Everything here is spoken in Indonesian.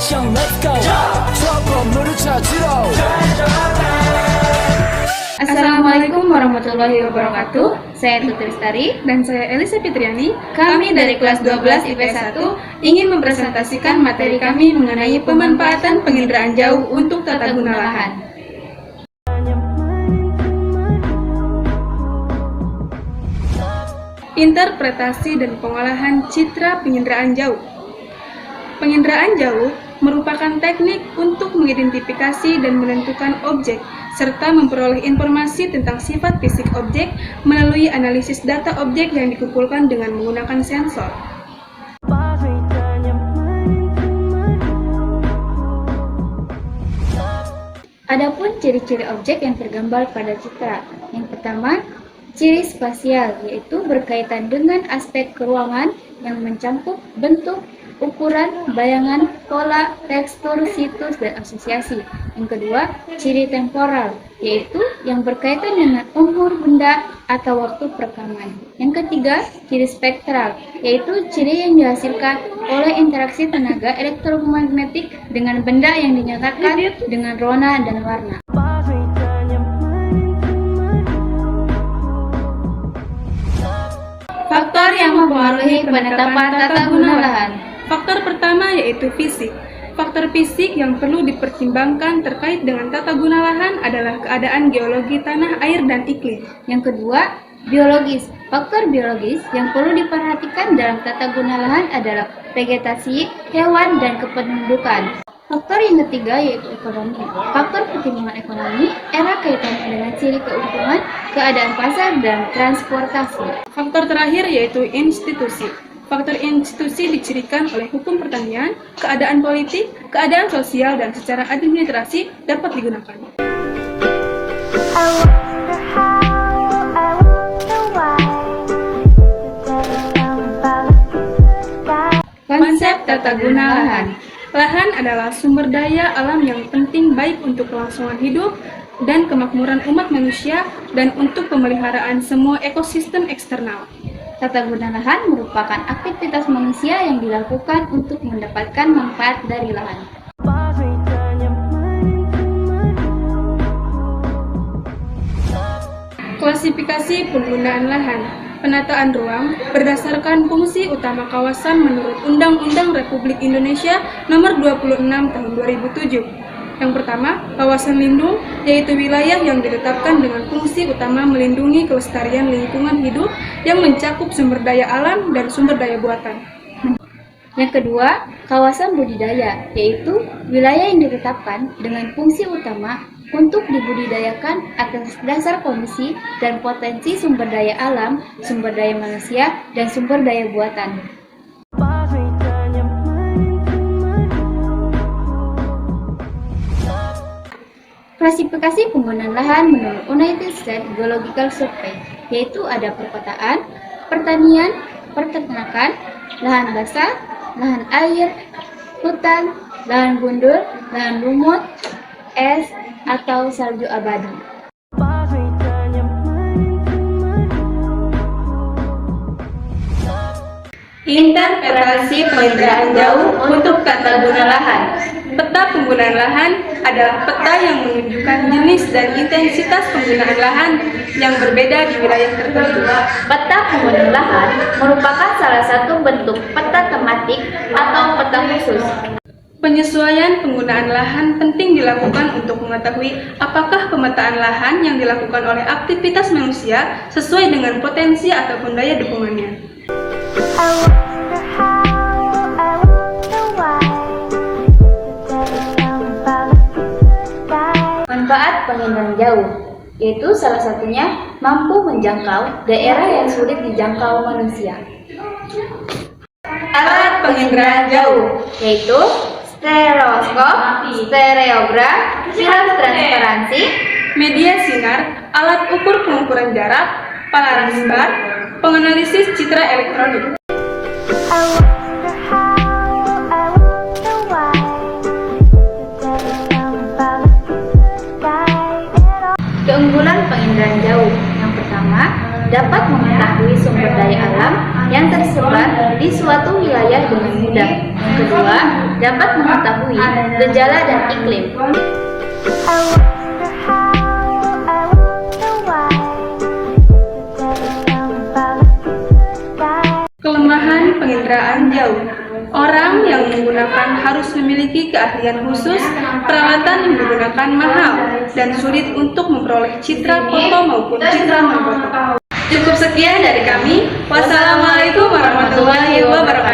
미션 let's go 저 건물을 찾으러 Assalamualaikum warahmatullahi wabarakatuh. Saya Tuti Lestari Dan saya Elisa Fitriani. Kami dari kelas 12 IPS 1 ingin mempresentasikan materi kami mengenai pemanfaatan penginderaan jauh untuk tata guna lahan. Interpretasi dan pengolahan citra penginderaan jauh. Penginderaan jauh merupakan teknik untuk mengidentifikasi dan menentukan objek, serta memperoleh informasi tentang sifat fisik objek melalui analisis data objek yang dikumpulkan dengan menggunakan sensor. Adapun ciri-ciri objek yang tergambar pada citra. Yang pertama, ciri spasial, yaitu berkaitan dengan aspek keruangan yang mencakup bentuk, ukuran, bayangan, pola, tekstur, situs, dan asosiasi. Yang kedua, ciri temporal, yaitu yang berkaitan dengan umur benda atau waktu perekaman. Yang ketiga, ciri spektral, yaitu ciri yang dihasilkan oleh interaksi tenaga elektromagnetik dengan benda yang dinyatakan dengan rona dan warna. Faktor yang mempengaruhi penetapan tata guna lahan. Faktor pertama yaitu fisik. Faktor fisik yang perlu dipertimbangkan terkait dengan tata guna lahan adalah keadaan geologi tanah, air, dan iklim. Yang kedua, biologis. Faktor biologis yang perlu diperhatikan dalam tata guna lahan adalah vegetasi, hewan, dan kependudukan. Faktor yang ketiga yaitu ekonomi. Faktor pertimbangan ekonomi erat kaitannya dengan ciri keuntungan, keadaan pasar, dan transportasi. Faktor terakhir yaitu institusi. Faktor institusi dicirikan oleh hukum pertanian, keadaan politik, keadaan sosial, dan secara administrasi dapat digunakan. Konsep tata guna lahan. Lahan adalah sumber daya alam yang penting baik untuk kelangsungan hidup dan kemakmuran umat manusia dan untuk pemeliharaan semua ekosistem eksternal. Tata guna lahan merupakan aktivitas manusia yang dilakukan untuk mendapatkan manfaat dari lahan. Klasifikasi penggunaan lahan. Penataan ruang berdasarkan fungsi utama kawasan menurut Undang-Undang Republik Indonesia Nomor 26 Tahun 2007. Yang pertama, kawasan lindung, yaitu wilayah yang ditetapkan dengan fungsi utama melindungi kelestarian lingkungan hidup yang mencakup sumber daya alam dan sumber daya buatan. Yang kedua, kawasan budidaya, yaitu wilayah yang ditetapkan dengan fungsi utama untuk dibudidayakan atas dasar kondisi dan potensi sumber daya alam, sumber daya manusia, dan sumber daya buatan. Klasifikasi penggunaan lahan menurut United States Geological Survey, yaitu ada perkotaan, pertanian, peternakan, lahan basah, lahan air, hutan, lahan gundul, lahan lumut, es, atau salju abadi. Interpretasi penginderaan jauh untuk tata guna lahan. Peta penggunaan lahan adalah peta yang menunjukkan jenis dan intensitas penggunaan lahan yang berbeda di wilayah tertentu. Peta penggunaan lahan merupakan salah satu bentuk peta tematik atau peta khusus. Penyesuaian penggunaan lahan penting dilakukan untuk mengetahui apakah pemetaan lahan yang dilakukan oleh aktivitas manusia sesuai dengan potensi ataupun daya dukungannya. Manfaat penginderaan jauh, yaitu salah satunya mampu menjangkau daerah yang sulit dijangkau manusia. Alat penginderaan jauh Yaitu stereoskop, stereograf, film transparansi, media sinar, alat ukur pengukuran jarak, palaras bar, penganalisis citra elektronik. keunggulan penginderaan jauh. Yang pertama, dapat mengetahui sumber daya alam yang tersebar di suatu wilayah dengan mudah. Yang kedua, dapat mengetahui gejala dan iklim. Kelemahan penginderaan jauh. Orang yang menggunakan harus memiliki keahlian khusus, peralatan yang digunakan mahal, dan sulit untuk memperoleh citra foto maupun citra non-foto. Cukup sekian dari kami. Wassalamualaikum warahmatullahi wabarakatuh.